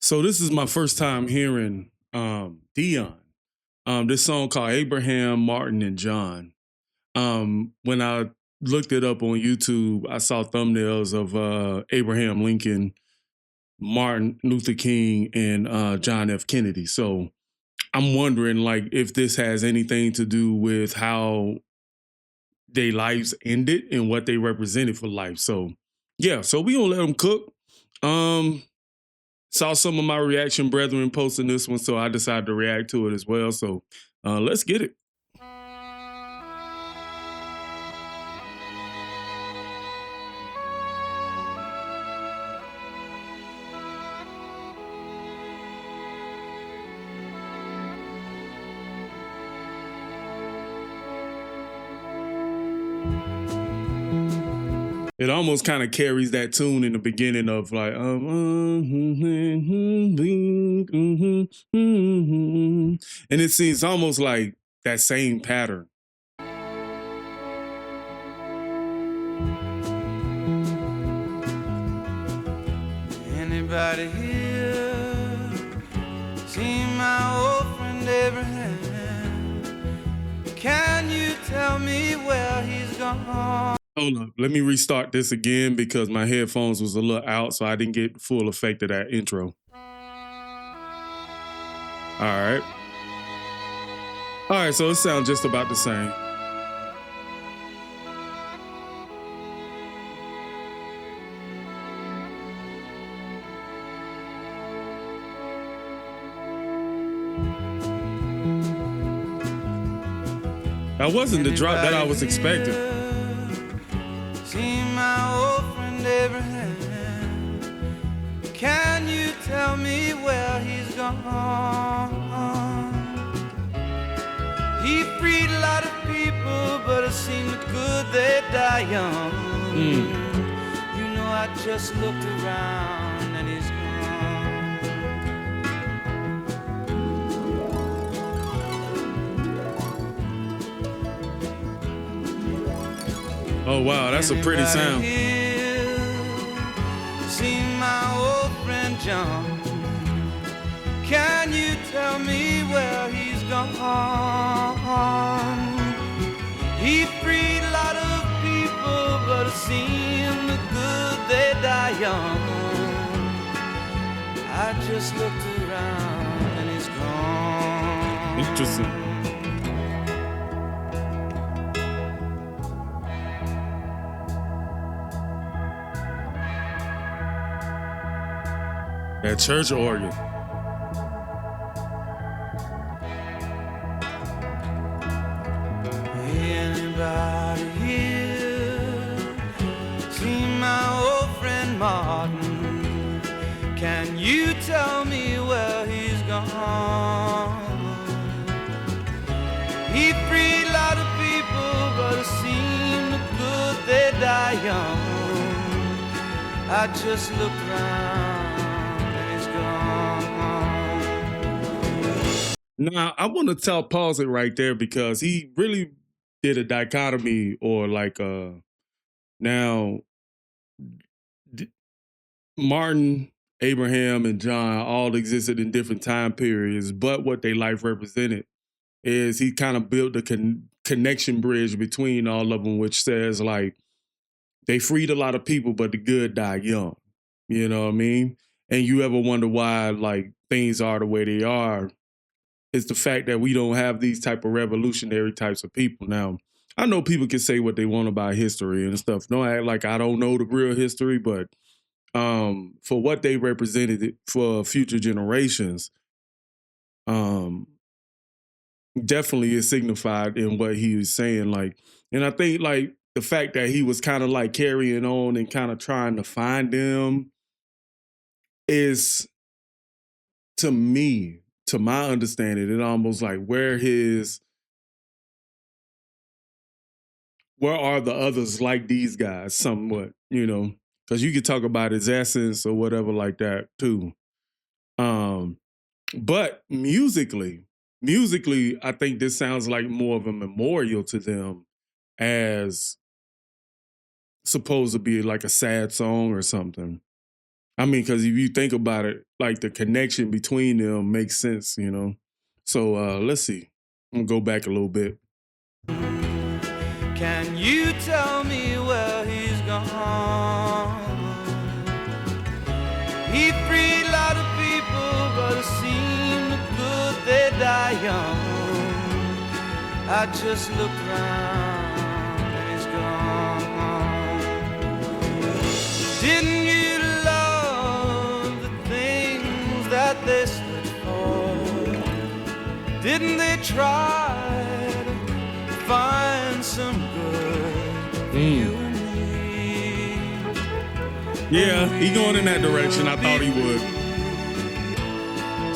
So this is my first time hearing Dion. This song called Abraham, Martin, and John. When I looked it up on YouTube, I saw thumbnails of Abraham Lincoln, Martin Luther King, and John F. Kennedy. So I'm wondering, like, if this has anything to do with how their lives ended and what they represented for life. So yeah, so we gonna let them cook. Um, Saw some of my reaction brethren posting this one, so I decided to react to it as well. So let's get it. It almost kind of carries that tune in the beginning of like, and it seems almost like that same pattern. Anybody here seen my old friend Abraham? Can you tell me where he's gone? Hold up, let me restart this again because my headphones was a little out, so I didn't get the full effect of that intro. All right, so it sounds just about the same. That wasn't the drop that I was expecting. See my old friend Abraham. Can you tell me where he's gone? He freed a lot of people, but it seemed good they die young. You know, I just looked around and he's gone. Oh wow, that's a pretty sound. See my old friend John. Can you tell me where he's gone? He freed a lot of people, but it seemed good they die young. I just looked around and he's gone. Interesting. That church organ. Anybody here seen my old friend Martin? Can you tell me where he's gone? He freed a lot of people, but it seemed good they die young. I just looked around and he's gone. Now, I want to pause it right there because he really did a dichotomy or like now Martin, Abraham, and John all existed in different time periods, but what their life represented is he kind of built a connection bridge between all of them, which says like they freed a lot of people, but the good died young. You know what I mean? And you ever wonder why like things are the way they are? It's the fact that we don't have these type of revolutionary types of people. Now, I know people can say what they want about history and stuff. Don't act like I don't know the real history, but for what they represented for future generations, definitely is signified in what he was saying. Like, and I think like the fact that he was kind of like carrying on and kind of trying to find them is, to me, to my understanding, it almost like where are the others like these guys somewhat, you know, because you could talk about his essence or whatever like that too. But musically, I think this sounds like more of a memorial to them as supposed to be like a sad song or something. I mean, because if you think about it, like the connection between them makes sense, you know. So let's see. I'm gonna go back a little bit. Can you tell me where he's gone? He freed a lot of people, but it seemed good they die young. I just look round and he's gone. Didn't you love the things that they stood for? Didn't they try to find some good for you and me? Yeah, he going in that direction. I thought he would.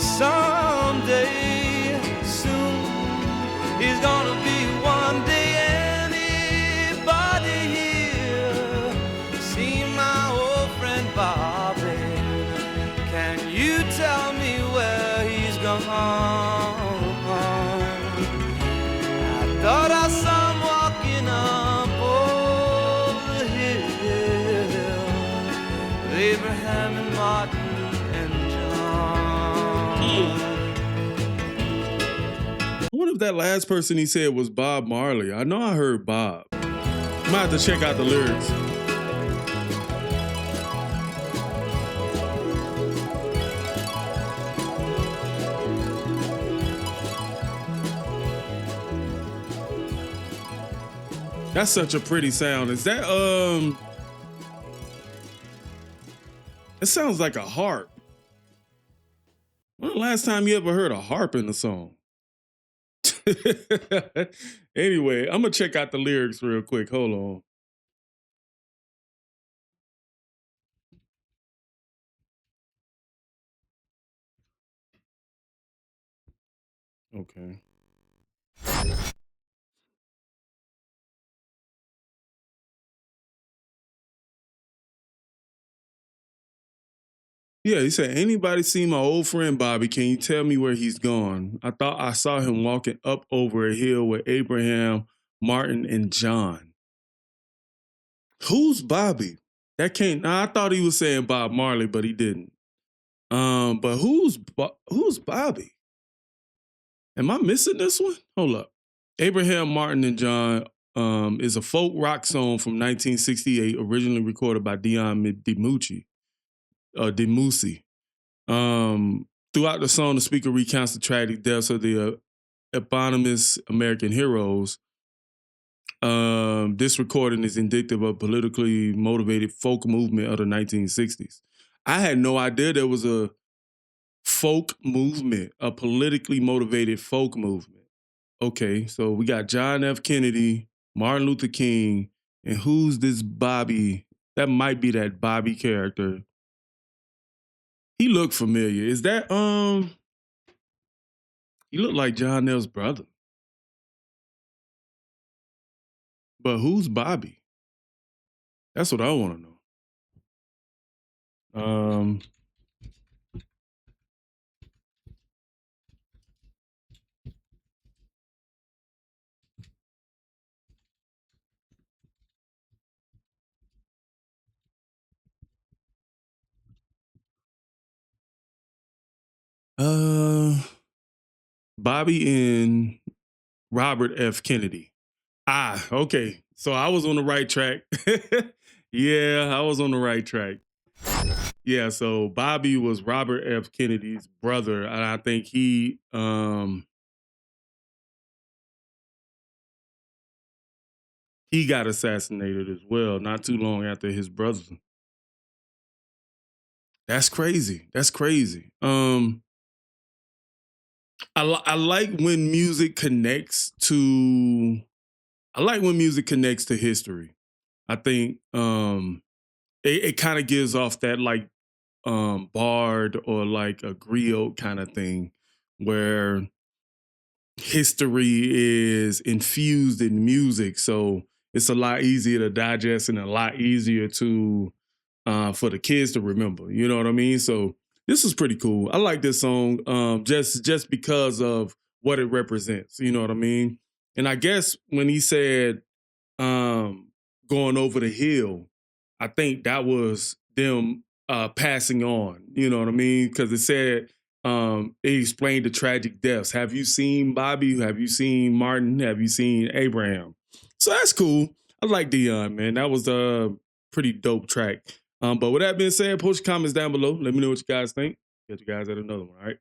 Someday soon he's gonna be one day. Anybody here see my old friend Bobby? Can you tell me where he's gone? I thought I saw him walking up over the hill with Abraham and Martin and John. I wonder if that last person he said was Bob Marley. I know I heard Bob. I might have to check out the lyrics. That's such a pretty sound. Is that it sounds like a harp. When the last time you ever heard a harp in a song? Anyway, I'm gonna check out the lyrics real quick. Hold on. Okay. Yeah, he said, anybody see my old friend Bobby? Can you tell me where he's gone? I thought I saw him walking up over a hill with Abraham, Martin, and John. Who's Bobby? That can't. Nah, I thought he was saying Bob Marley, but he didn't. But who's Bobby? Am I missing this one? Hold up. Abraham, Martin, and John is a folk rock song from 1968, originally recorded by Dion DiMucci. Throughout the song, the speaker recounts the tragic deaths of the eponymous American heroes. This recording is indicative of politically motivated folk movement of the 1960s. I had no idea there was a folk movement, a politically motivated folk movement. Okay, so we got John F. Kennedy, Martin Luther King, and who's this Bobby? That might be that Bobby character. He looked familiar. Is that he looked like John L's brother. But who's Bobby? That's what I want to know. Bobby and Robert F. Kennedy. Ah, okay. So I was on the right track. Yeah, I was on the right track. Yeah, so Bobby was Robert F. Kennedy's brother, and I think he got assassinated as well, not too long after his brother. That's crazy. That's crazy. I like when music connects to history. I think it kind of gives off that like bard or like a griot kind of thing where history is infused in music, so it's a lot easier to digest and a lot easier to for the kids to remember. You know what I mean? So this is pretty cool. I like this song just because of what it represents. You know what I mean? And I guess when he said going over the hill, I think that was them passing on. You know what I mean? Because it said it explained the tragic deaths. Have you seen Bobby? Have you seen Martin? Have you seen Abraham? So that's cool. I like Dion, man. That was a pretty dope track. But with that being said, post your comments down below. Let me know what you guys think. Catch you guys at another one. All right.